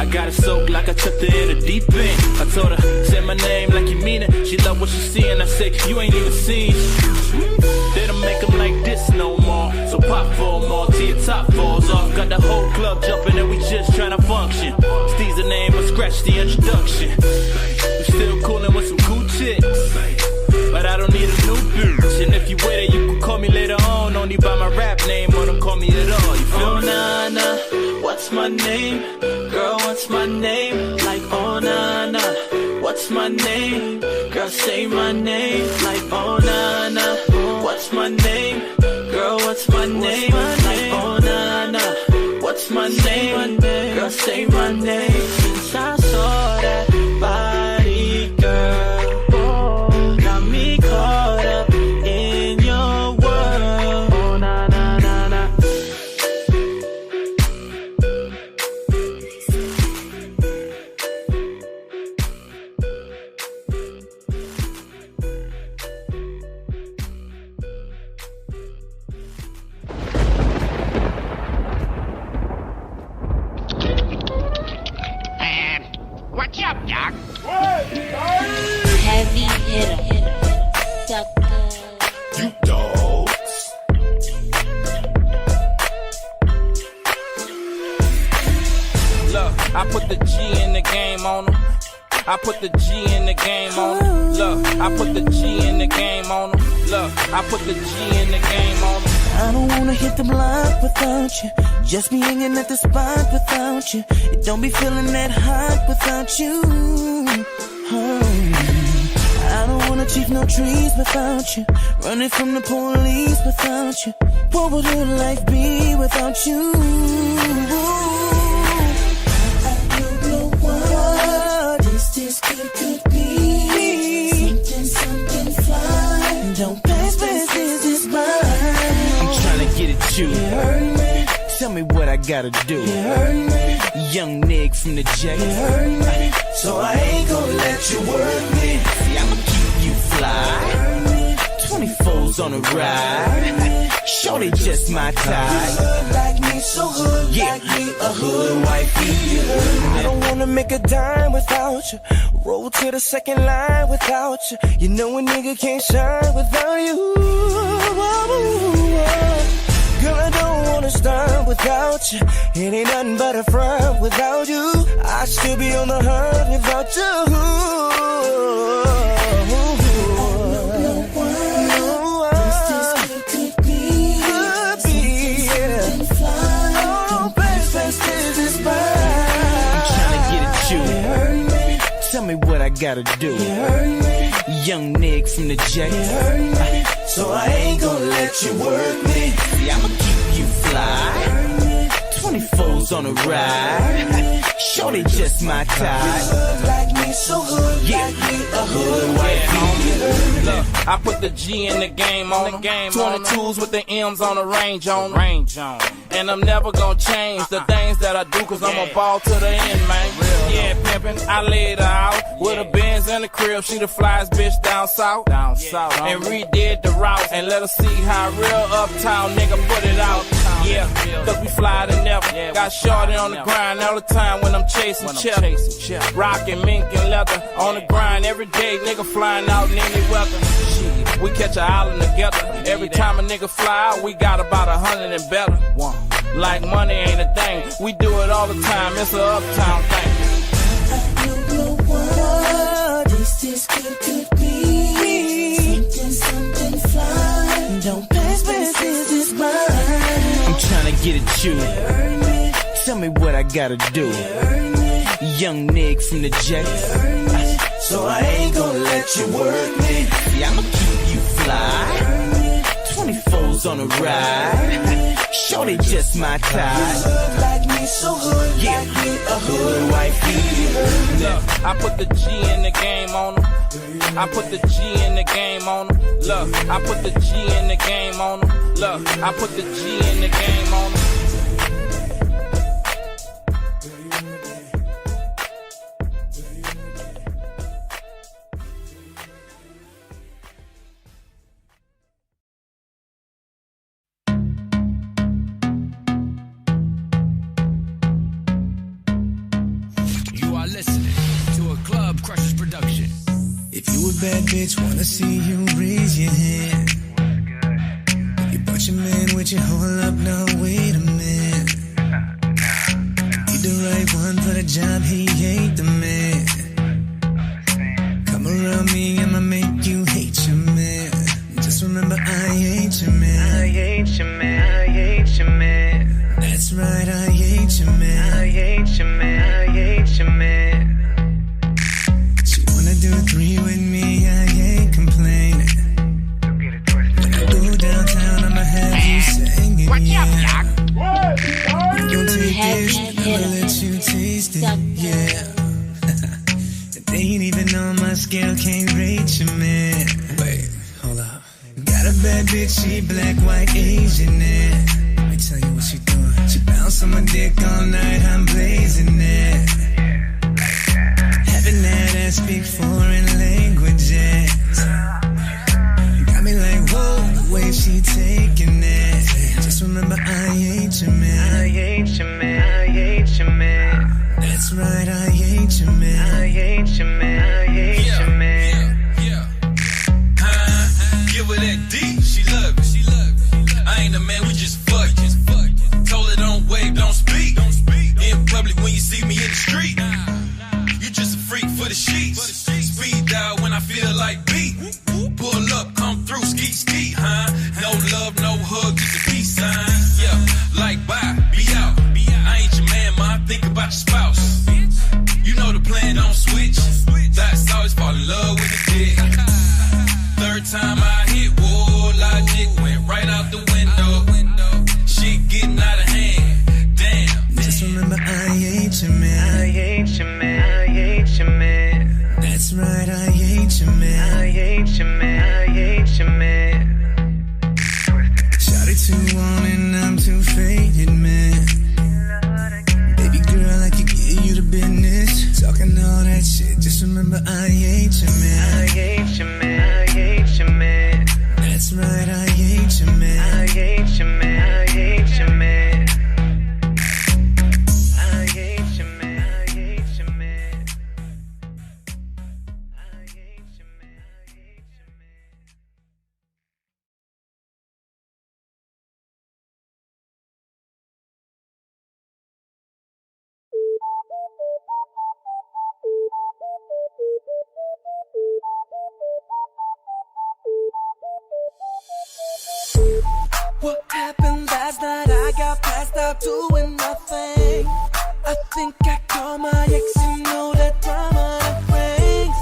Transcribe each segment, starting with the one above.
I got it soaked like I took her in a deep end. I told her, say my name like you mean it. She love what she see and I said, you ain't even seen. They don't make them like this no more. So pop for more till your top falls off. Got the whole club jumping and we just tryna function. Steve's the name, but scratch the introduction. We still coolin' with some cool chicks, but I don't need a new bitch. And if you with it, you can call me later on. Only by my rap name or don't call me at all. You feel me? Oh, nah, what's my name? Girl, what's my name? Like, oh, nah, what's my name? Girl, say my name. Like, oh, nah, what's my name? Girl, what's my name? Like, oh, nah, what's my name? Girl, say my name. Since I saw that body, girl, got me caught up in your world. Oh, nah. What's up, Doc? Heavy hitter. Sucker. You dogs. Look, I put the G in the game on them. I put the G in the game on them. Look, I put the G in the game on them. Look, I put the G in the game on them. I don't wanna hit the block without you. Just be hanging at the spot without you. It don't be feeling that hot without you. I don't wanna chief no trees without you. Running from the police without you. What would your life be without you? I don't know what this could be. Something fly. Don't pass this by. I'm tryna get at you. You heard me. Tell me what I gotta do. You heard me. Young nigga from the J. You heard me. So I ain't gonna let you work me. See, I'ma keep you fly. 24's on a ride. Shorty just my type. Hood like me, so hood like me, a hood wifey. I don't wanna make a dime without you. Roll to the second line without you. You know a nigga can't shine without you. Girl, I don't wanna start without you. It ain't nothing but a front without you. I should be on the hunt without you. Tell me what I gotta do. You heard me. Young nigga from the J. You heard me. So I ain't gonna let you work me. See, I'ma keep you fly. 24's on a ride. Shorty just my type. Hood like me, so hood like me, a hood wifey. Look, I put the G in the game on the game. 22s with the M's on the range on. And I'm never gonna change the things that I do, cause I'm a ball to the end, man. Yeah, pimpin', I laid her out with a Benz in the crib. She the flyest bitch down south. And redid the route and let her see how real uptown nigga put it out. Yeah, cause we fly than never. Got shorty on the grind all the time when I'm chasing chip. Rockin' mink and leather on the grind every day. Nigga flying out in any weather. Shit, we catch a island together. Every time a nigga fly out, we got about 100 and better. Like money ain't a thing. We do it all the time. It's a uptown thing. I don't know what this could be. Something fly. Don't pass this by. I'm tryna get at you. Tell me what I gotta do. Young nigga from the J. So I ain't gonna let you work me. See, I'ma keep you fly. 24's on a ride. Shorty just my type. Hood like me, so hood like me, a hood wifey. Look, I put the G in the game on them. I put the G in the game on them. Look, I put the G in the game on them. Look, I put the G in the game on them. bad bitch, wanna see you raise your hand. You brought your man with you, hold up, now wait a minute. Need the right one for the job, he ain't the man. Come around me, I'ma make you hate your man. Just remember, I ain't your man. I ain't your man, I ain't your man. That's right, I ain't your man. I ain't your man, I ain't your man. She wanna do a 3 with me, I ain't complaining. When I go downtown, I'ma have you singing. What's up, yeah. Doc? You gon' take this, I'ma let you taste it, yeah. They ain't even on my scale, can't rate you, man. Wait, hold up. Got a bad bitch, she black, white, Asian, and let me tell you what she doing. She bounce on my dick all night, I'm blazing it. Having that ass speak foreign languages. You got me like, whoa, the way she taking it. Just remember, I ain't your man. I ain't your man, I ain't your man. That's right, I ain't your man. I ain't your man, I ain't your man. Give her that D, she love it. I ain't a man, we just fuck. Told her don't wave, don't speak. In public when you see me in the street. You just a freak for the sheets. Speed dial when I feel like beat. Pull up, come through, ski, huh? No love, no hug, just a peace sign. Yeah, like bye, be out. I ain't your man, ma, think about your spouse. You know the plan, don't switch. That's always fall in love with the dick. Third time I hit wall, logic went right out the window. Shit getting out of hand, damn. Just remember, I ain't your man. I ain't your man, I ain't your man. That's right, I ain't your man. I ain't your man, I ain't your man. Shawty too on and I'm too faded, man. Baby girl, I can give you the business. Talking all that shit, just remember, I ain't your man. I ain't your man, I ain't your man. That's right, I ain't your man. I ain't your man, I ain't your man. I ain't your man, I ain't your man. I ain't your man, I ain't your man. What happened last night? I got passed out doing nothing. I think I called my ex, you know that drama that brings.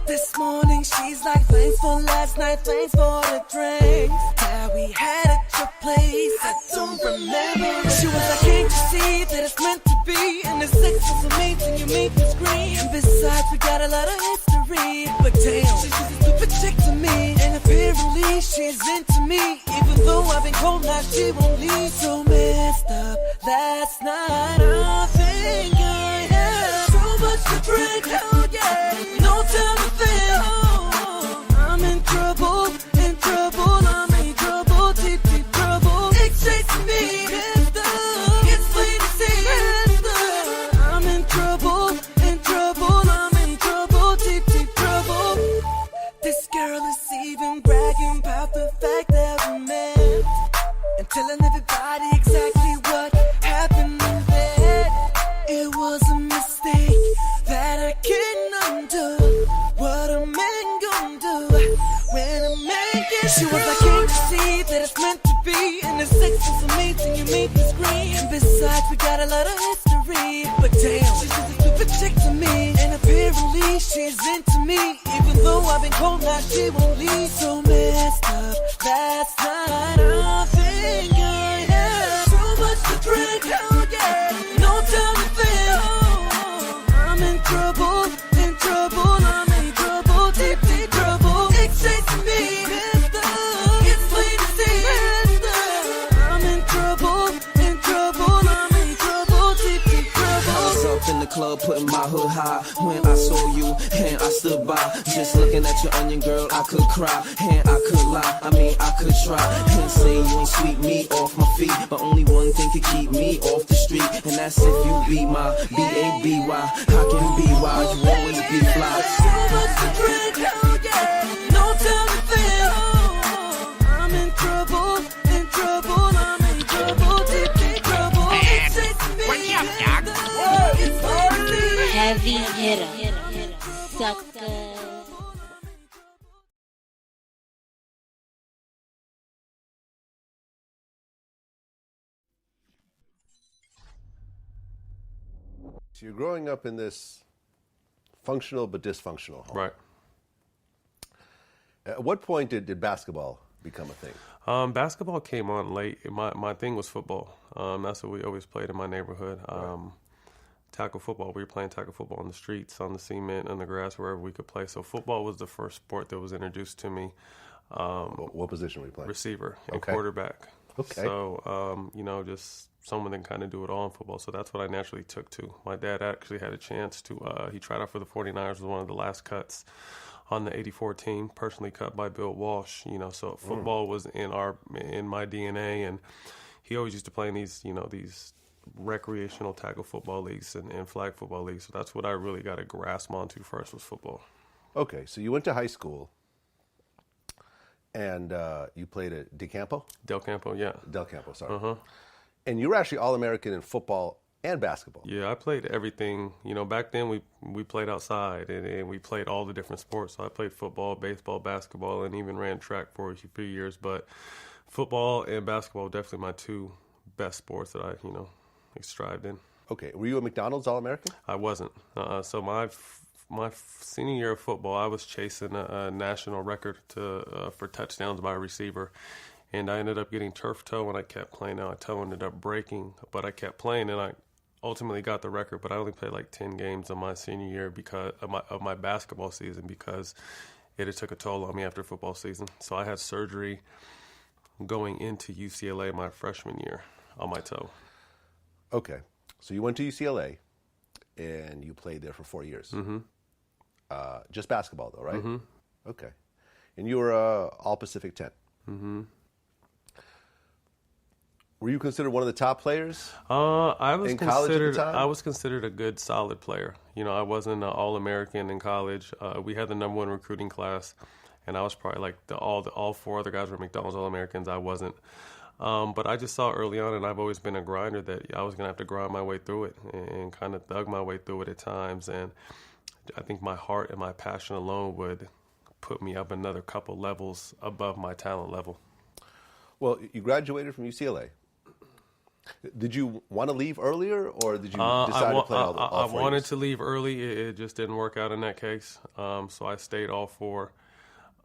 This morning she's like, thanks for last night, thanks for the drinks. Yeah, we had at your place, I don't remember. She was like, can't you see that it's meant to be? And the sex is amazing, you make me scream. And besides, we got a lot of history. But damn, she's just a stupid chick to me. And apparently she's into me. Even though I've been cold, now she won't leave. So messed up last night, I think I had so much to drink, oh yeah. No time to think, oh, I'm in trouble, I'm in trouble, deep, deep trouble. It's chasing me, it's plain to see, I'm in trouble, I'm in trouble, deep, deep trouble. This girl is even bragging about the fact that we met and telling everybody exactly what happened in bed. It was a mistake that I can't undo. What a man gon' do when a man gets. She was like, can't you see that it's meant to be? And the sex is amazing, you make me scream. And besides, we got a lot of history. But damn, she's just a stupid chick to me. And apparently she's into me. Even though I've been cold, now she won't leave. So messed up last night, I think I had so much to drink, oh yeah. No time to think, oh, I'm in trouble, I'm in trouble, deep, deep trouble. It's chasing me, it's plain to see, I'm in trouble, I'm in trouble, deep, deep trouble. I was up in the club putting my hood high when I saw you and I stood by. Just looking at your onion, girl, I could cry and I could lie. I mean, I could try and say you ain't sweep me off my feet, but only one thing could keep me off the street, and that's if you be my B-A-B-Y. How can you be wild? You always be fly. So much to drink, oh yeah. heavy hitter. Sucker. So you're growing up in this functional but dysfunctional home. Right. At what point did basketball become a thing? Basketball came on late. My thing was football. That's what we always played in my neighborhood. Tackle football. We were playing tackle football on the streets, on the cement, on the grass, wherever we could play. So football was the first sport that was introduced to me. What position were you playing? Receiver and Okay. quarterback. Okay. So, just someone that kind of do it all in football. So that's what I naturally took to. My dad actually had a chance to, he tried out for the 49ers, was one of the last cuts on the 84 team, personally cut by Bill Walsh, so football was in my DNA, and he always used to play in these recreational tackle football leagues and flag football leagues. So that's what I really got a grasp onto first was football. Okay, so you went to high school, and you played at Del Campo, sorry. And you were actually All-American in football and basketball. Yeah, I played everything. Back then we played outside and we played all the different sports. So I played football, baseball, basketball, and even ran track for a few years. But football and basketball were definitely my two best sports that I, strived in. Okay, were you a McDonald's All-American? I wasn't. So my senior year of football, I was chasing a national record for touchdowns by a receiver. And I ended up getting turf toe, and I kept playing. Now my toe ended up breaking, but I kept playing, and I ultimately got the record. But I only played like 10 games in my senior year because of my basketball season, because it had took a toll on me after football season. So I had surgery going into UCLA my freshman year on my toe. Okay, so you went to UCLA, and you played there for 4 years. Mm-hmm. Just basketball, though, right? Mm-hmm. Okay, and you were All Pacific 10. Mm-hmm. Were you considered one of the top players? I was in college at the time? I was considered a good, solid player. I wasn't an All-American in college. We had the number one recruiting class, and I was probably like all four other guys were McDonald's All-Americans. I wasn't. But I just saw early on, and I've always been a grinder, that I was going to have to grind my way through it and kind of thug my way through it at times. And I think my heart and my passion alone would put me up another couple levels above my talent level. Well, you graduated from UCLA. Did you want to leave earlier, or did you decide to play all 4 I wanted years? to leave early. It just didn't work out in that case. So I stayed all 4,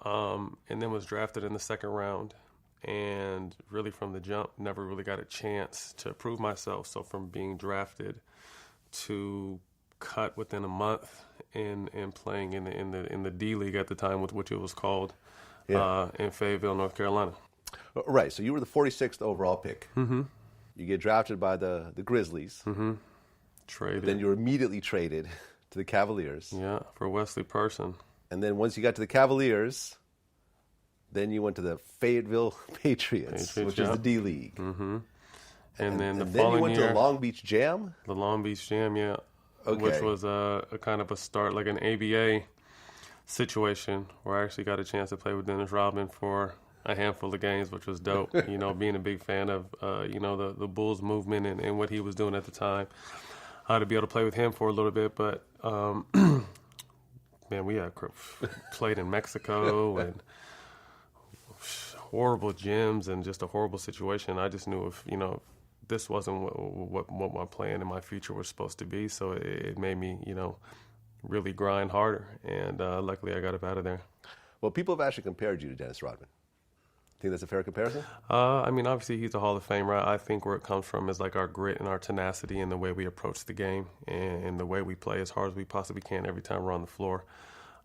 and then was drafted in the second round. And really from the jump, never really got a chance to prove myself. So from being drafted to cut within a month and playing in the D League at the time, which it was called, in Fayetteville, North Carolina. Right. So you were the 46th overall pick. Mm-hmm. You get drafted by the Grizzlies. Mm-hmm. Traded. Then you're immediately traded to the Cavaliers. Yeah, for Wesley Person. And then once you got to the Cavaliers, then you went to the Fayetteville Patriots, which is the D League. Mm-hmm. And then the then following you went year, to the Long Beach Jam? The Long Beach Jam, yeah. Okay. Which was a kind of a start, like an ABA situation, where I actually got a chance to play with Dennis Rodman for a handful of games, which was dope. Being a big fan of, the Bulls movement and what he was doing at the time. To be able to play with him for a little bit, but man, we had played in Mexico and horrible gyms and just a horrible situation. I just knew if this wasn't what my plan and my future was supposed to be, so it made me really grind harder, and luckily I got up out of there. Well, people have actually compared you to Dennis Rodman. Think that's a fair comparison? Obviously he's a Hall of Famer. I think where it comes from is like our grit and our tenacity and the way we approach the game and the way we play as hard as we possibly can every time we're on the floor.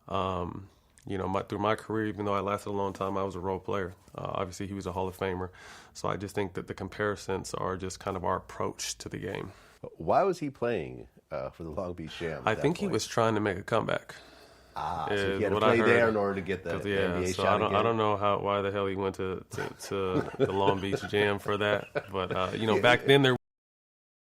Through my career, even though I lasted a long time, I was a role player. Obviously he was a Hall of Famer. So I just think that the comparisons are just kind of our approach to the game. Why was he playing for the Long Beach Jam? I think he was trying to make a comeback. So he had to play there in order to get the NBA so shot I don't know why the hell he went to the Long Beach Jam for that. But, back then there